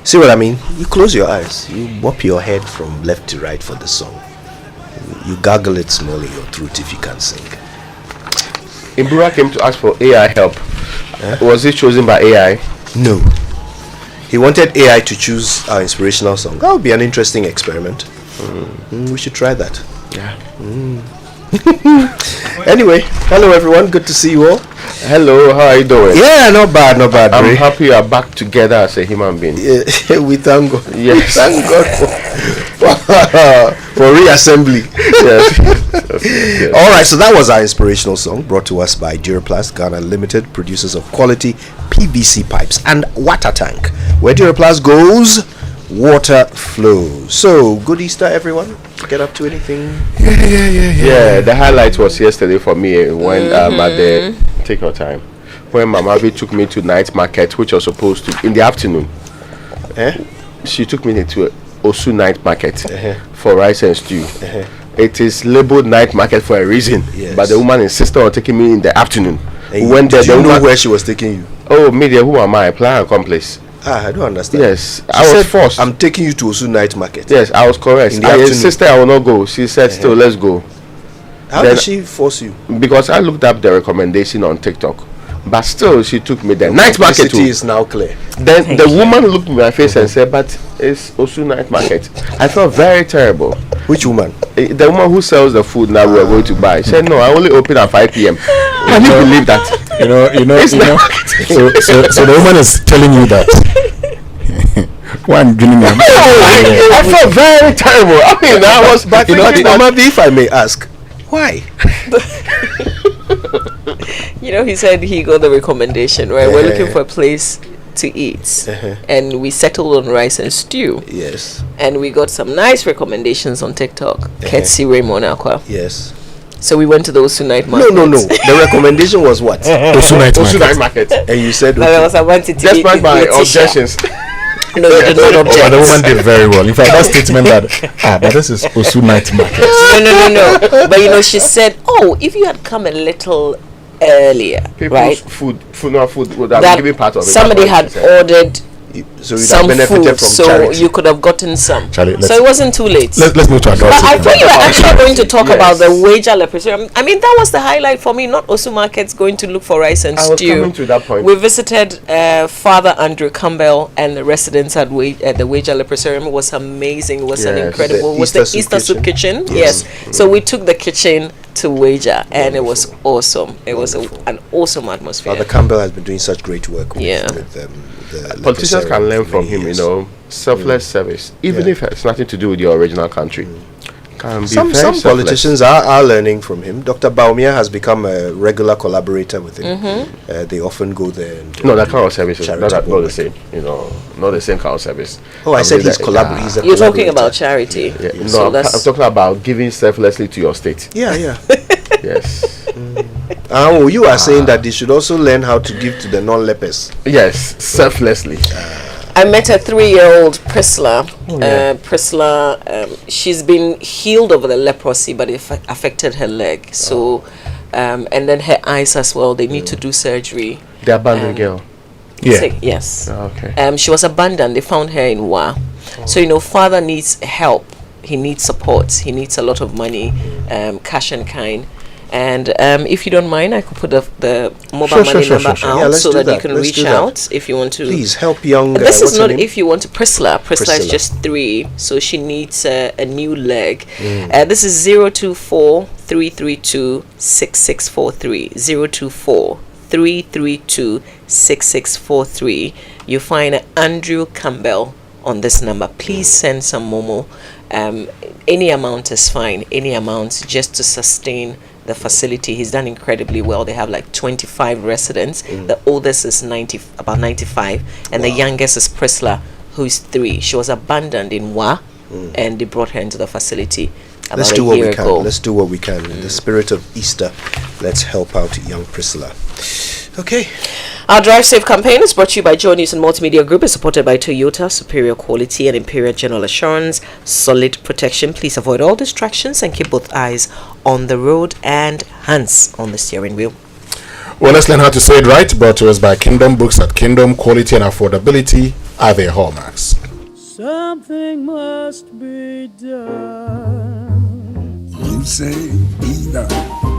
See what I mean? You close your eyes, you mop your head from left to right for the song. You gargle it small in your throat if you can't sing. Ibura came to ask for AI help. Was it chosen by AI? No. He wanted AI to choose our inspirational song. That would be an interesting experiment. We should try that. Yeah. Anyway, hello everyone. Good to see you all. Hello, how are you doing? Yeah, not bad. I'm Ray. happy you are back together as a human being. Yeah, we thank God. Yes. Thank God for reassembly. Yes. All right, so that was our inspirational song brought to us by Duraplast Ghana Limited, producers of quality PVC pipes and water tank. Where Duraplast goes, water flows. So, good Easter, everyone. Get up to anything? Yeah, the highlight was yesterday for me when at the take your time when Mamavi took me to night market, which was supposed to in the afternoon. She took me to Osu night market for rice and stew. It is labeled night market for a reason, but the woman insisted on taking me in the afternoon. When did you know where she was taking you? Oh, media, who am I? Plan accomplice. I don't understand. Yes, I was forced. I'm taking you to Osu night market. Yes, I was correct. I insisted I will not go. She said, "Still, let's go." How did she force you? Because I looked up the recommendation on TikTok, but still she took me there. Night market too. Is now clear. Then the woman looked in my face and said, "But it's Osu night market." I felt very terrible. Which woman? The woman who sells the food now we are going to buy. She said, "No, I only open at 5 p.m." Can you believe that? You know. So the woman is telling you that. One dreaming. I felt very terrible. I mean, I was. But Mamavi, if I may ask, why? He said he got the recommendation, right? We're looking for a place to eat, and we settled on rice and stew. Yes. And we got some nice recommendations on TikTok. Courtesy Raymond, Acquah. Yes. So we went to the Osu night market. No. The recommendation was what? Osu night market. And you said, okay. I wanted to despite my objections. No, you did not object. But the woman did very well. In fact, that statement that but this is Osu night market. No. But she said, if you had come a little earlier, people's food would have been given part of it. Somebody had ordered some food, so charity. You could have gotten some. Charlie, so it wasn't too late. Let's move to our. But I thought you were actually going to talk about the Weija leprosarium. I mean, that was the highlight for me. Not Osu markets going to look for rice and stew. I was coming to that point. We visited Father Andrew Campbell and the residents at the Weija leprosarium. It was amazing. It was an incredible. Was the Easter soup kitchen? Yes. So we took the kitchen to Weija, and it was awesome. It was an awesome atmosphere. Father Campbell has been doing such great work with politicians can learn from him, selfless service, even if it's nothing to do with your original country. Some politicians are learning from him. Dr. Baumia has become a regular collaborator with him. They often go there. And that kind of service is not the same. Not the same kind of service. I said he's collaborating. You're talking about charity. No, I'm talking about giving selflessly to your state. Yeah. Yes. You are saying that they should also learn how to give to the non-lepers. Yes, selflessly. I met a 3-year-old Priscilla. Priscilla, she's been healed of the leprosy, but it affected her leg. So, and then her eyes as well. They need to do surgery. The abandoned girl. Yes. Okay. She was abandoned. They found her in Wa. So father needs help. He needs support. He needs a lot of money, cash and kind. And if you don't mind, I could put the mobile money number out so that you can reach out if you want to. Please help young. This is not if you want to. Priscilla is just 3, so she needs a new leg. This is 024-332-6643. 024-332-6643. You find Andrew Campbell on this number. Please send some momo. Any amount is fine. Any amount just to sustain the facility. He's done incredibly well. They have like 25 residents. The oldest is about 95, and the youngest is Priscilla, who is 3. She was abandoned in Wa, and they brought her into the facility about a year ago. Let's do what we can. In the spirit of Easter, let's help out young Priscilla. Okay. Our Drive Safe campaign is brought to you by Joy News and Multimedia Group. Is supported by Toyota, superior quality and imperial general assurance, solid protection. Please avoid all distractions and keep both eyes on the road and hands on the steering wheel. Well, let's learn how to say it right. Brought to us by Kingdom Books at Kingdom, quality and affordability are their hallmarks. Something must be done. You say either,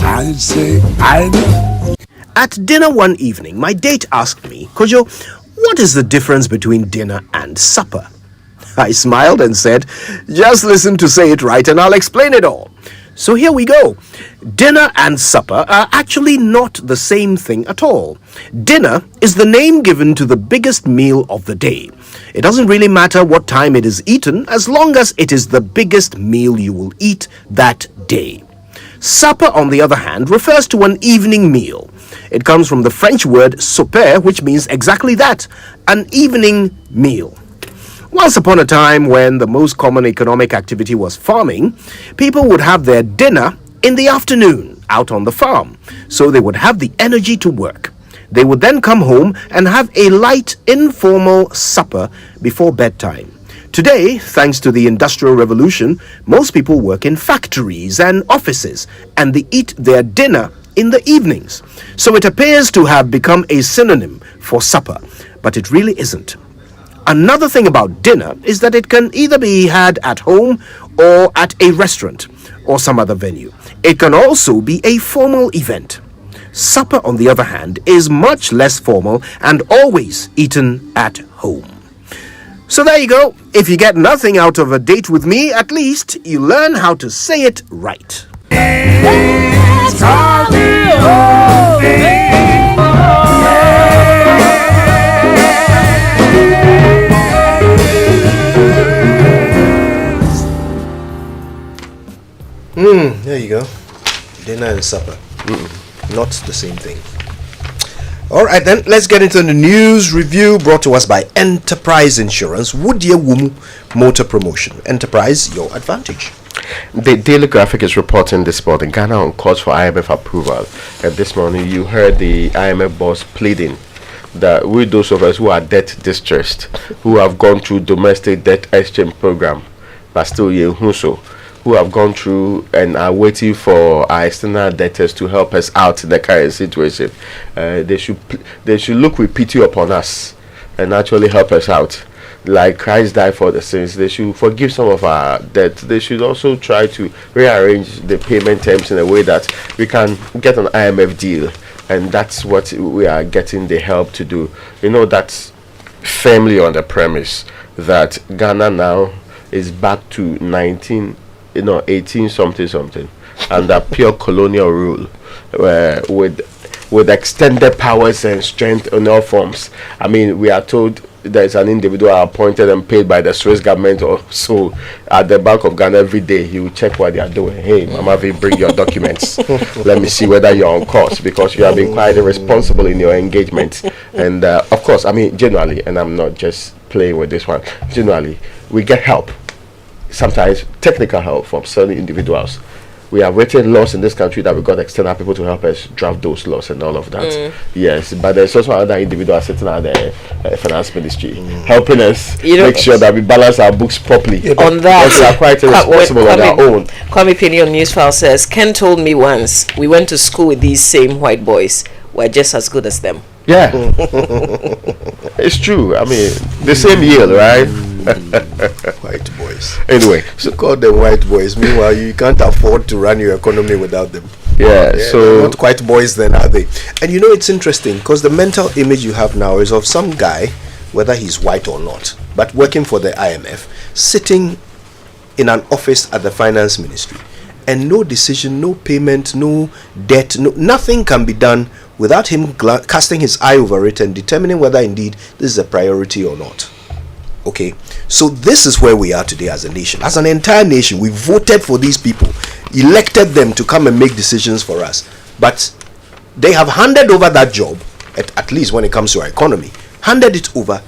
I say either. At dinner one evening, my date asked me, Kojo, what is the difference between dinner and supper? I smiled and said, just listen to say it right and I'll explain it all. So here we go. Dinner and supper are actually not the same thing at all. Dinner is the name given to the biggest meal of the day. It doesn't really matter what time it is eaten as long as it is the biggest meal you will eat that day. Supper, on the other hand, refers to an evening meal. It comes from the French word souper, which means exactly that, an evening meal. Once upon a time, when the most common economic activity was farming, people would have their dinner in the afternoon out on the farm, so they would have the energy to work. They would then come home and have a light, informal supper before bedtime. Today, thanks to the Industrial Revolution, most people work in factories and offices, and they eat their dinner in the evenings. So it appears to have become a synonym for supper, but it really isn't. Another thing about dinner is that it can either be had at home or at a restaurant or some other venue. It can also be a formal event. Supper, on the other hand, is much less formal and always eaten at home. So there you go. If you get nothing out of a date with me, at least you learn how to say it right. There you go. Dinner and supper. Not the same thing. Alright then, let's get into the news review brought to us by Enterprise Insurance. Woodie Wumu Motor Promotion. Enterprise, your advantage. The Daily Graphic is reporting this morning, Ghana on course for IMF approval. And this morning you heard the IMF boss pleading that with those of us who are debt distressed, who have gone through domestic debt exchange program, but still who have gone through and are waiting for our external debtors to help us out in the current situation. They should look with pity upon us and actually help us out. Like Christ died for the sins, they should forgive some of our debt. They should also try to rearrange the payment terms in a way that we can get an IMF deal, and that's what we are getting the help to do. That's firmly on the premise that Ghana now is back to 18 something under pure colonial rule, with extended powers and strength in all forms. I mean, we are told there's an individual appointed and paid by the Swiss government or so at the Bank of Ghana every day. He will check what they are doing. Hey, Mamavi, bring your documents. Let me see whether you're on course, because you have been quite irresponsible in your engagement. And of course, I mean, generally, and I'm not just playing with this one, generally, we get help. Sometimes technical help from certain individuals. We have written laws in this country that we got external people to help us draft those laws and all of that. Yes, but there's also another individual sitting at the finance ministry helping us make sure that we balance our books properly. On that, we are quite irresponsible on our own. Kwame Penny on Newsfile says, Ken told me once we went to school with these same white boys. We're just as good as them. Yeah, it's true. I mean, the same yield, right? White boys. Anyway, so call them white boys. Meanwhile, you can't afford to run your economy without them. Yeah, so not quite boys then, are they? And it's interesting because the mental image you have now is of some guy, whether he's white or not, but working for the IMF, sitting in an office at the finance ministry, and no decision, no payment, no debt, nothing can be done without him casting his eye over it and determining whether indeed this is a priority or not. Okay, so this is where we are today as a nation. As an entire nation, we voted for these people, elected them to come and make decisions for us, but they have handed over that job, at least when it comes to our economy, handed it over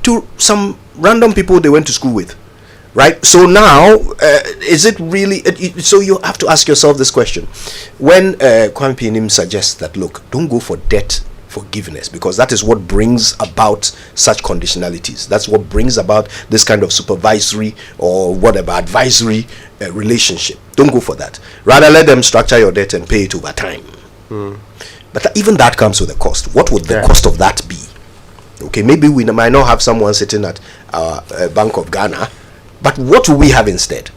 to some random people they went to school with. Right, so now is it really? So you have to ask yourself this question: when Kwame Pinim suggests that, look, don't go for debt forgiveness, because that is what brings about such conditionalities. That's what brings about this kind of supervisory or whatever advisory relationship. Don't go for that. Rather, let them structure your debt and pay it over time. But even that comes with a cost. What would the cost of that be? Okay, maybe we might not have someone sitting at our Bank of Ghana, but what do we have instead?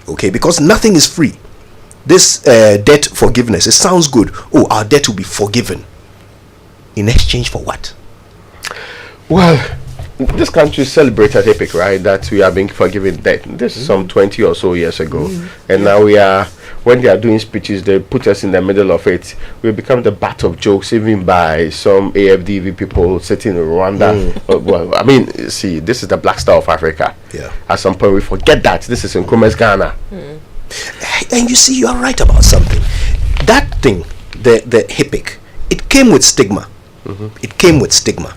Okay, because nothing is free. This debt forgiveness, it sounds good. Oh, our debt will be forgiven. In exchange for what? Well, this country celebrated epic, right? That we are being forgiven debt. This is some 20 or so years ago. And now we are, when they are doing speeches, they put us in the middle of it. We become the butt of jokes, even by some AFDV people sitting in Rwanda. Well, I mean, see, this is the black star of Africa. Yeah. At some point, we forget that. This is in Nkrumah's Ghana. And you see, you are right about something. That thing, the HIPIC, it came with stigma. It came with stigma.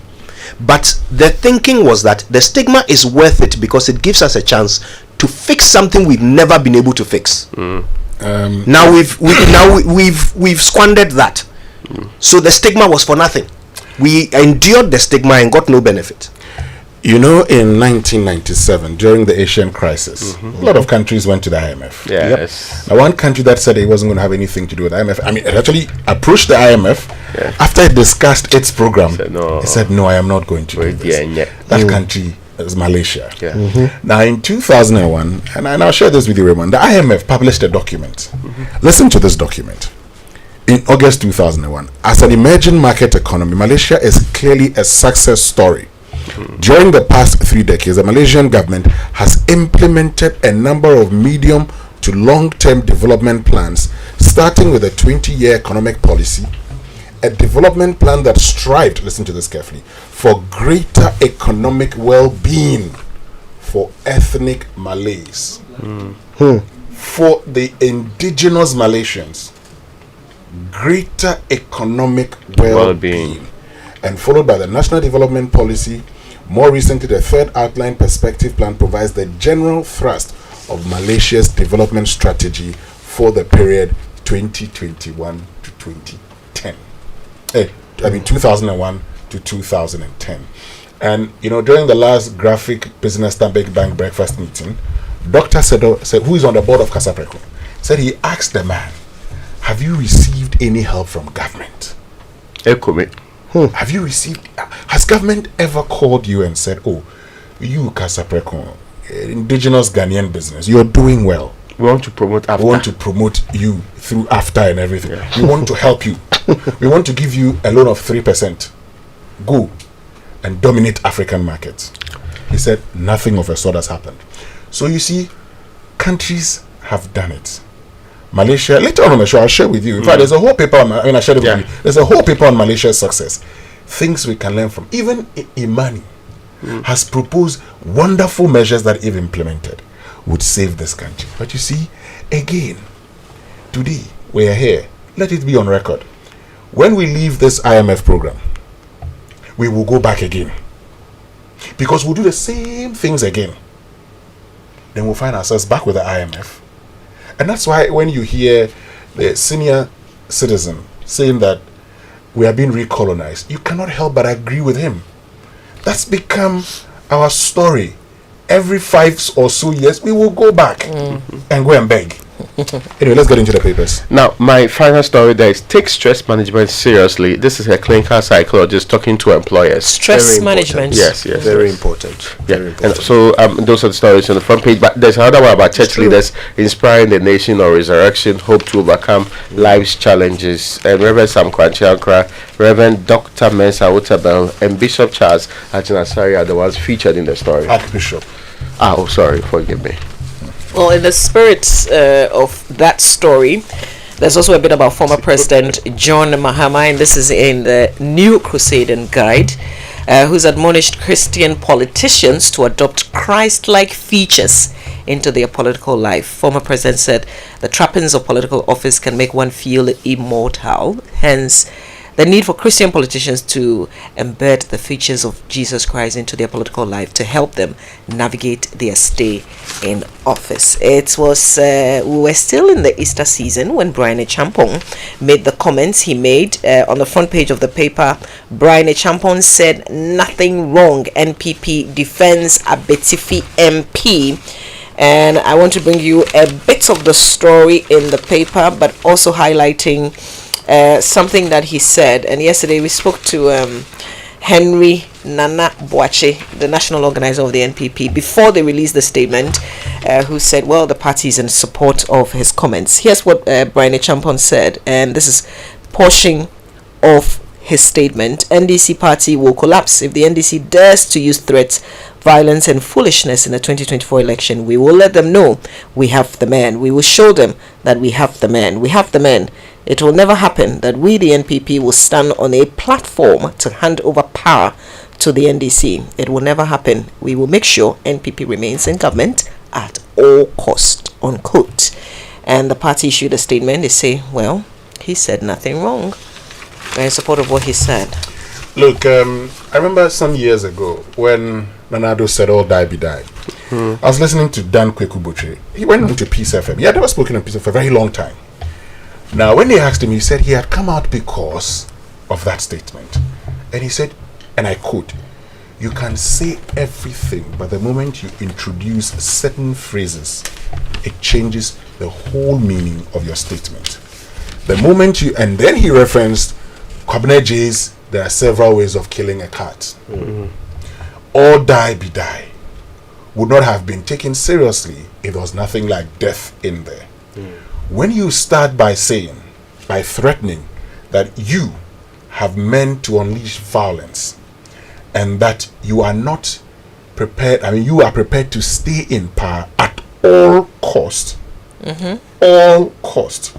But the thinking was that the stigma is worth it because it gives us a chance to fix something we've never been able to fix. Now we've squandered that. So the stigma was for nothing. We endured the stigma and got no benefit. You know, in 1997, during the Asian crisis, a lot of countries went to the IMF. Yes. Now, one country that said it wasn't going to have anything to do with the IMF, I mean, it actually approached the IMF after it discussed its program. It said, no, I am not going to do this. That country is Malaysia. Now, in 2001, and I'll share this with you, Raymond, the IMF published a document. Listen to this document. In August 2001, as an emerging market economy, Malaysia is clearly a success story. During the past 3 decades, the Malaysian government has implemented a number of medium to long-term development plans, starting with a 20-year economic policy, a development plan that strived, listen to this carefully, for greater economic well-being for ethnic Malays, for the indigenous Malaysians, greater economic well-being, and followed by the National Development Policy. More recently, the third outline perspective plan provides the general thrust of Malaysia's development strategy for the period 2021 to 2010. 2001 to 2010. And, you know, during the last Graphic Business Stanbic Bank breakfast meeting, Dr. Sedo said, who is on the board of Casapreco, said he asked the man, have you received any help from government? Have you received, has government ever called you and said, oh, you Casapreco, indigenous Ghanaian business, you're doing well. We want to promote AFTA. We want to promote you through AFTA and everything. We want to help you. We want to give you a loan of 3%. Go and dominate African markets. He said nothing of a sort has happened. So you see, countries have done it. Malaysia, later on the show, I'll share with you. In fact, there's a whole paper on, I shared it with you. There's a whole paper on Malaysia's success. Things we can learn from. Even Imani has proposed wonderful measures that, if implemented, would save this country. But you see, again, today, we are here. Let it be on record. When we leave this IMF program, we will go back again. Because we'll do the same things again. Then we'll find ourselves back with the IMF. And that's why when you hear the senior citizen saying that we are being recolonized, you cannot help but agree with him. That's become our story. Every 5 or so years, we will go back and go and beg. Anyway, let's get into the papers. Now, my final story there is take stress management seriously. This is a clinical psychologist talking to employers. Stress management. Yes, Very important. Very important. And so those are the stories on the front page. But there's another one about church leaders inspiring the nation or resurrection, hope to overcome life's challenges. And Reverend Sam Kwanchi, Reverend Dr. Mensa Utabel, and Bishop Charles Ajinasari are the ones featured in the story. Archbishop. Sorry, forgive me. Well, in the spirit of that story, there's also a bit about former President John Mahama, and this is in the New Crusading Guide, who's admonished Christian politicians to adopt Christ-like features into their political life. Former President said the trappings of political office can make one feel immortal, hence the need for Christian politicians to embed the features of Jesus Christ into their political life to help them navigate their stay in office. It was, we were still in the Easter season when Brian Champong made the comments he made on the front page of the paper. Brian Champong said, nothing wrong, NPP defends Abetifi MP. And I want to bring you a bit of the story in the paper, but also highlighting something that he said. And yesterday we spoke to Henry Nana Boakye, the national organizer of the NPP, before they released the statement, who said, well, the party is in support of his comments. Here's what Brian Champon said, and this is portion of his statement. NDC party will collapse if the NDC dares to use threats, violence and foolishness in the 2024 election. We will let them know we have the man. We will show them that we have the man. We have the man. It will never happen that we, the NPP, will stand on a platform to hand over power to the NDC. It will never happen. We will make sure NPP remains in government at all cost, unquote. And the party issued a statement. They say, well, he said nothing wrong. We're in support of what he said. Look, I remember some years ago when Nanado said, all die be die. I was listening to Dan Kwekubuche. He went on to Peace FM. He had never spoken on Peace FM for a very long time. Now, when they asked him, he said he had come out because of that statement. And he said, and I quote, you can say everything, but the moment you introduce certain phrases, it changes the whole meaning of your statement. The moment you, and then he referenced Kwabena J's, there are several ways of killing a cat. All die be die would not have been taken seriously if there was nothing like death in there. When you start by saying, by threatening that you have meant to unleash violence and that you are not prepared, you are prepared to stay in power at all cost, all cost.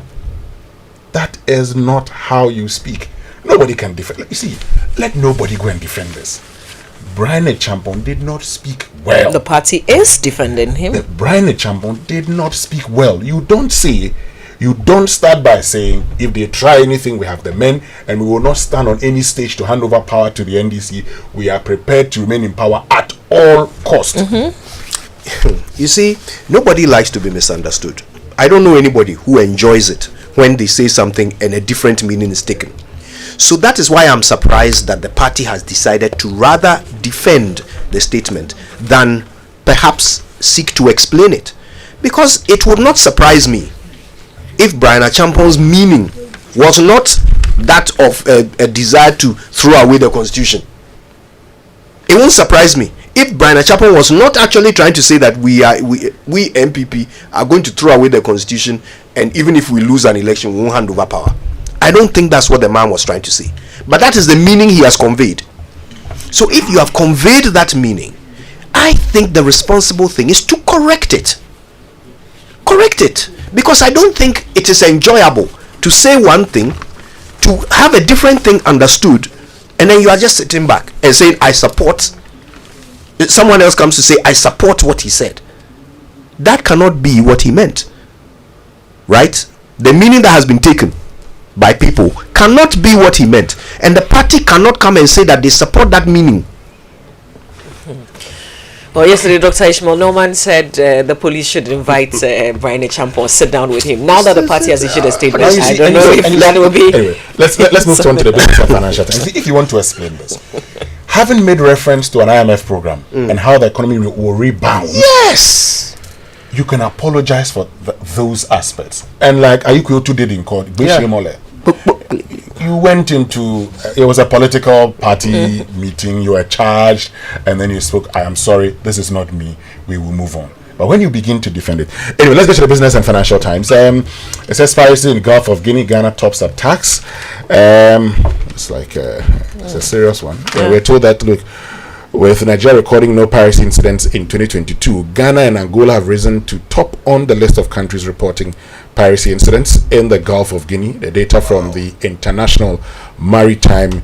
That is not how you speak. Nobody can defend. You see, let nobody go and defend this. Brian Champon did not speak well. The party is defending him. Brian Champon did not speak well. You don't start by saying, if they try anything, we have the men, and we will not stand on any stage to hand over power to the NDC. We are prepared to remain in power at all cost. You see, nobody likes to be misunderstood. I don't know anybody who enjoys it when they say something and a different meaning is taken. So that is why I'm surprised that the party has decided to rather defend the statement than perhaps seek to explain it. Because it would not surprise me if Brian Champon's meaning was not that of a desire to throw away the constitution. It won't surprise me if Brian Champon was not actually trying to say that we MPP are going to throw away the constitution, and even if we lose an election, we won't hand over power. I don't think that's what the man was trying to say. But that is the meaning he has conveyed. So if you have conveyed that meaning, I think the responsible thing is to correct it. Correct it. Because I don't think it is enjoyable to say one thing, to have a different thing understood, and then you are just sitting back and saying, I support. Someone else comes to say, I support what he said. That cannot be what he meant. Right? The meaning that has been taken by people cannot be what he meant, and the party cannot come and say that they support that meaning. Well, yesterday Dr. Ishmael Norman said the police should invite Brian Champon, sit down with him. Now that the party has issued a statement, I don't know if that will be. Anyway, let's move on to the business of financial times. If you want to explain this, having made reference to an IMF program and how the economy will rebound, yes, you can apologize for those aspects. And like Ayuku did in court, you went into it was a political party meeting, you were charged, and then you spoke, I am sorry, this is not me, we will move on. But when you begin to defend it, anyway, let's get to the business and financial times. It says piracy in Gulf of Guinea, Ghana tops attacks. It's like it's a serious one. We're told that, look, with Nigeria recording no piracy incidents in 2022, Ghana and Angola have risen to top on the list of countries reporting piracy incidents in the Gulf of Guinea. The data from the International Maritime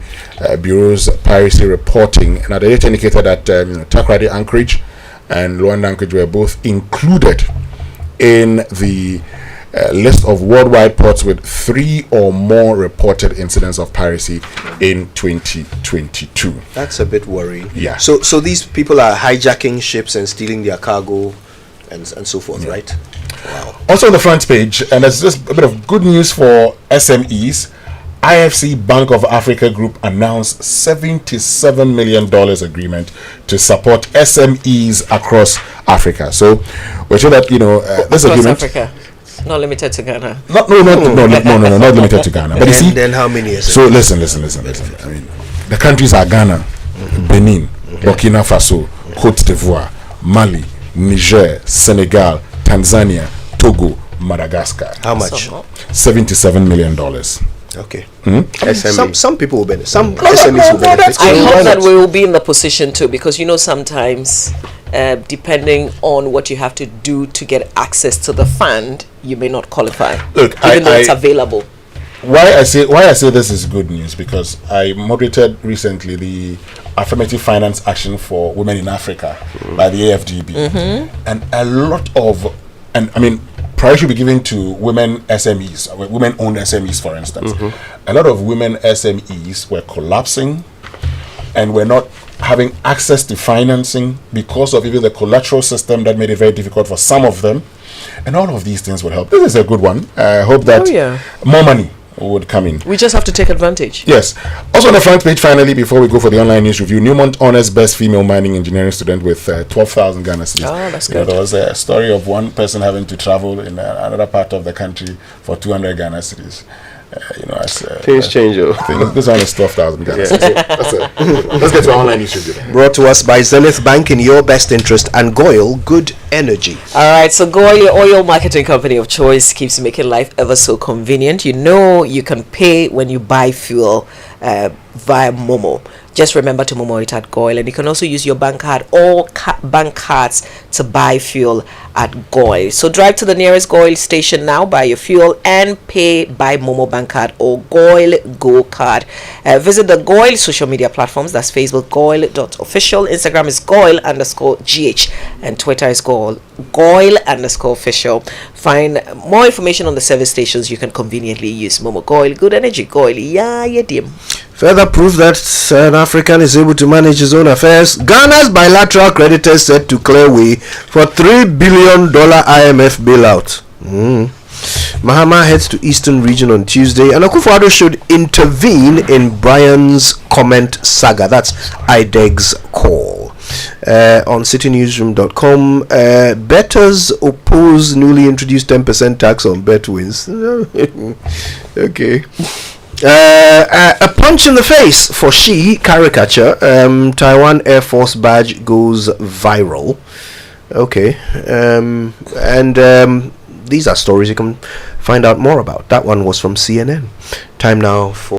Bureau's piracy reporting, and the data indicated that Takoradi Anchorage and Luanda Anchorage were both included in the list of worldwide ports with 3 or more reported incidents of piracy in 2022. That's a bit worrying. Yeah. So these people are hijacking ships and stealing their cargo and so forth, right? Wow. Also on the front page, and there's just a bit of good news for SMEs. IFC Bank of Africa Group announced $77 million agreement to support SMEs across Africa. So we're sure that this agreement. Africa. Not limited to Ghana. No, not limited to Ghana. But you see, then how many is it? So listen. I mean, the countries are Ghana, Benin, Burkina Faso, Côte d'Ivoire, Mali, Niger, Senegal, Tanzania, Togo, Madagascar. How much? $77 million. Okay. SME. Some people will benefit. Some SMEs will benefit. I hope that we will be in the position too, because sometimes depending on what you have to do to get access to the fund, you may not qualify. Look, even though it's available. Why I say this is good news, because I moderated recently the affirmative finance action for women in Africa by the AFDB, and a lot of, priority should be given to women SMEs, women-owned SMEs, for instance. A lot of women SMEs were collapsing and were not having access to financing because of even the collateral system that made it very difficult for some of them. And all of these things will help. This is a good one. I hope that more money would come in. We just have to take advantage. Yes. Also on the front page, finally, before we go for the online news review, Newmont honors best female mining engineering student with 12,000 Ghana cedis. Oh, that's good. There was a story of one person having to travel in another part of the country for 200 Ghana cedis. Things change. This one is 12,000 Ghana cedis. Let's get to our online news review. Brought to us by Zenith Bank, in your best interest, and Goyle Good Energy. All right, so Goyle, your oil marketing company of choice, keeps making life ever so convenient. You can pay when you buy fuel via Momo. Just remember to Momo it at Goyle, and you can also use your bank card or bank cards to buy fuel at Goyle. So drive to the nearest Goyle station now, buy your fuel, and pay by Momo bank card or Goyle Go card. Visit the Goyle social media platforms. That's Facebook Goyle.official, Instagram is Goyle_GH, and Twitter is Goyle_official. Find more information on the service stations. You can conveniently use Momo. Goyle Good Energy. Goyle, dim. Further proof that an African is able to manage his own affairs, Ghana's bilateral creditors set to clear way for $3 billion IMF bailout. Mahama heads to Eastern region on Tuesday, and Akufo-Addo should intervene in Brian's comment saga. That's IDEG's call. On citynewsroom.com, bettors oppose newly introduced 10% tax on bet wins. Okay. A punch in the face for Xi caricature. Taiwan Air Force badge goes viral. Okay. And these are stories you can find out more about. That one was from CNN. Time now for